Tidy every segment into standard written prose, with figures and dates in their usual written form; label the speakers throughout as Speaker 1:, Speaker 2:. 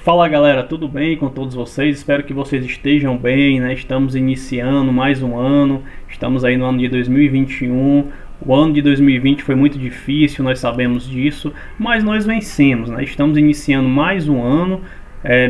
Speaker 1: Fala galera, tudo bem com todos vocês? Espero que vocês estejam bem, né? Estamos iniciando mais um ano, estamos aí no ano de 2021. O ano de 2020 foi muito difícil, nós sabemos disso, mas nós vencemos, né? Estamos iniciando mais um ano,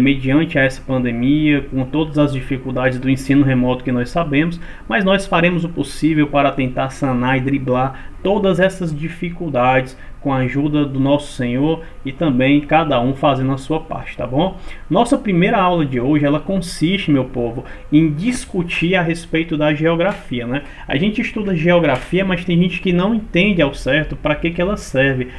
Speaker 1: mediante a essa pandemia, com todas as dificuldades do ensino remoto que nós sabemos, mas nós faremos o possível para tentar sanar e driblar todas essas dificuldades com a ajuda do nosso Senhor e também cada um fazendo a sua parte, tá bom? Nossa primeira aula de hoje, ela consiste, meu povo, em discutir a respeito da geografia, né? A gente estuda geografia, mas tem gente que não entende ao certo para que ela serve,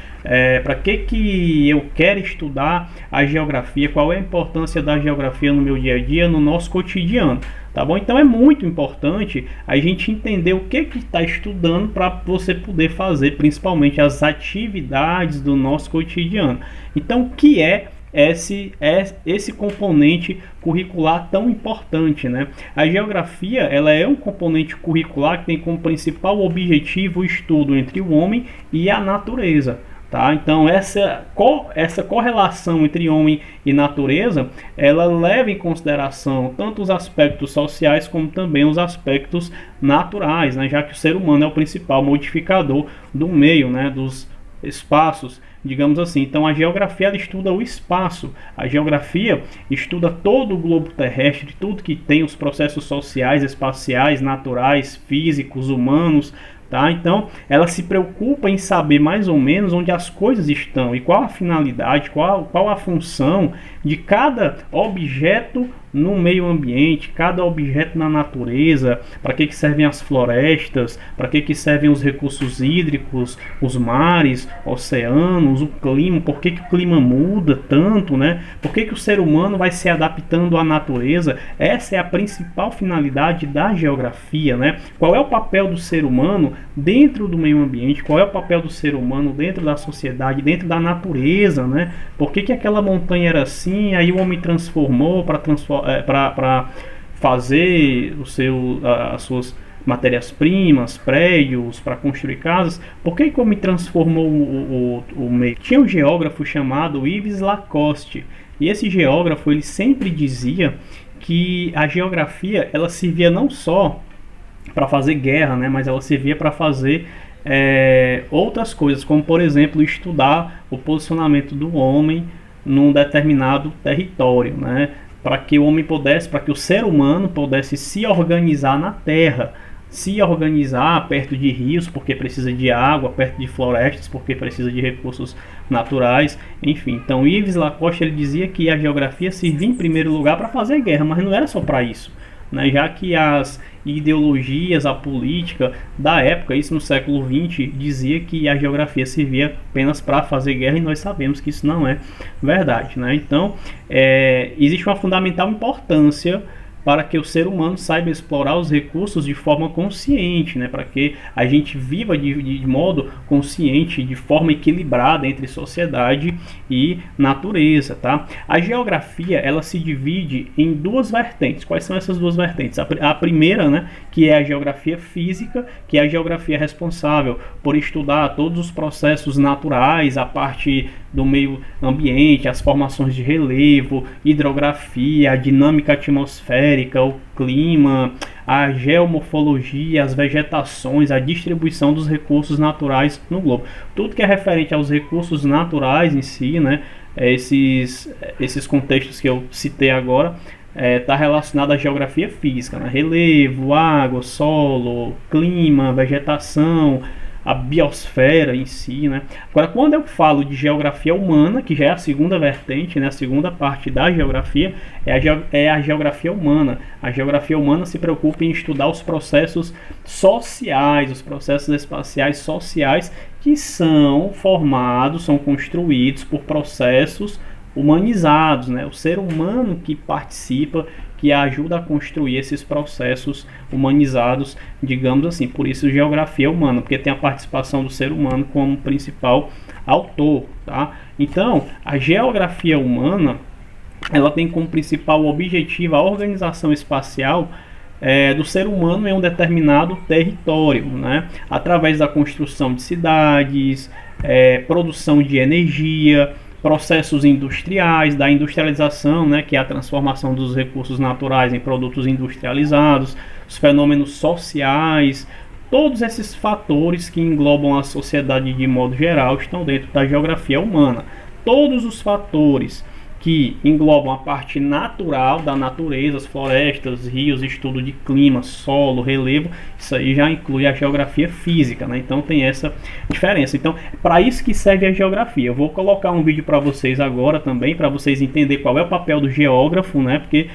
Speaker 1: para que eu quero estudar a geografia, qual é a importância da geografia no meu dia a dia, no nosso cotidiano. Tá bom? Então é muito importante a gente entender o que está estudando para você poder fazer principalmente as atividades do nosso cotidiano. Então, o que é esse componente curricular tão importante, né? A geografia, ela é um componente curricular que tem como principal objetivo o estudo entre o homem e a natureza. Tá? Então essa correlação entre homem e natureza, ela leva em consideração tanto os aspectos sociais como também os aspectos naturais, né? Já que o ser humano é o principal modificador do meio, né? Dos espaços, digamos assim. Então a geografia, ela estuda o espaço, a geografia estuda todo o globo terrestre, tudo que tem os processos sociais, espaciais, naturais, físicos, humanos. Tá? Então, ela se preocupa em saber mais ou menos onde as coisas estão e qual a finalidade, qual a função de cada objeto no meio ambiente, cada objeto na natureza, para que servem as florestas, para que servem os recursos hídricos, os mares, oceanos, o clima, por que o clima muda tanto, né? Por que o ser humano vai se adaptando à natureza? Essa é a principal finalidade da geografia, né? Qual é o papel do ser humano dentro do meio ambiente? Qual é o papel do ser humano dentro da sociedade, dentro da natureza, né? Por que aquela montanha era assim, aí o homem transformou para fazer as suas matérias-primas, prédios, para construir casas? Por que o homem transformou o meio? Tinha um geógrafo chamado Yves Lacoste, e esse geógrafo, ele sempre dizia que a geografia, ela servia não só para fazer guerra, né, mas ela servia para fazer outras coisas, como por exemplo estudar o posicionamento do homem num determinado território, né, para que o homem pudesse, para que o ser humano pudesse se organizar na Terra, se organizar perto de rios, porque precisa de água, perto de florestas, porque precisa de recursos naturais, enfim. Então Yves Lacoste, ele dizia que a geografia servia em primeiro lugar para fazer guerra, mas não era só para isso, né? Já que as ideologias, a política da época, isso no século XX, dizia que a geografia servia apenas para fazer guerra, e nós sabemos que isso não é verdade, né? Então, existe uma fundamental importância para que o ser humano saiba explorar os recursos de forma consciente, né? Para que a gente viva de modo consciente, de forma equilibrada entre sociedade e natureza, tá? A geografia, ela se divide em duas vertentes. Quais são essas duas vertentes? A primeira, né, que é a geografia física, que é a geografia responsável por estudar todos os processos naturais, a parte do meio ambiente, as formações de relevo, hidrografia, a dinâmica atmosférica, o clima, a geomorfologia, as vegetações, a distribuição dos recursos naturais no globo. Tudo que é referente aos recursos naturais em si, né, esses contextos que eu citei agora, está relacionado à geografia física, né? Relevo, água, solo, clima, vegetação, a biosfera em si, né? Agora, quando eu falo de geografia humana, que já é a segunda vertente, né? A segunda parte da geografia é a geografia humana. A geografia humana se preocupa em estudar os processos sociais, os processos espaciais sociais, que são formados, são construídos por processos humanizados, né? O ser humano que participa, que ajuda a construir esses processos humanizados, digamos assim. Por isso geografia humana, porque tem a participação do ser humano como principal autor, tá? Então, a geografia humana, ela tem como principal objetivo a organização espacial do ser humano em um determinado território, né? Através da construção de cidades, produção de energia, processos industriais, da industrialização, né, que é a transformação dos recursos naturais em produtos industrializados, os fenômenos sociais, todos esses fatores que englobam a sociedade de modo geral estão dentro da geografia humana. Todos os fatores que englobam a parte natural da natureza, as florestas, rios, estudo de clima, solo, relevo, isso aí já inclui a geografia física, né? Então tem essa diferença. Então, para isso que serve a geografia. Eu vou colocar um vídeo para vocês agora também, para vocês entenderem qual é o papel do geógrafo, né? Porque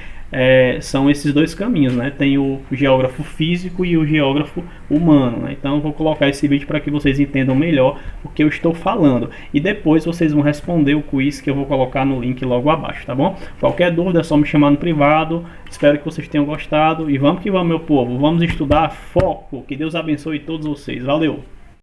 Speaker 1: são esses dois caminhos, né? Tem o geógrafo físico e o geógrafo humano, né? Então eu vou colocar esse vídeo para que vocês entendam melhor o que eu estou falando. E depois vocês vão responder o quiz que eu vou colocar no link logo abaixo, tá bom? Qualquer dúvida é só me chamar no privado. Espero que vocês tenham gostado. E vamos que vamos, meu povo. Vamos estudar. Foco. Que Deus abençoe todos vocês. Valeu!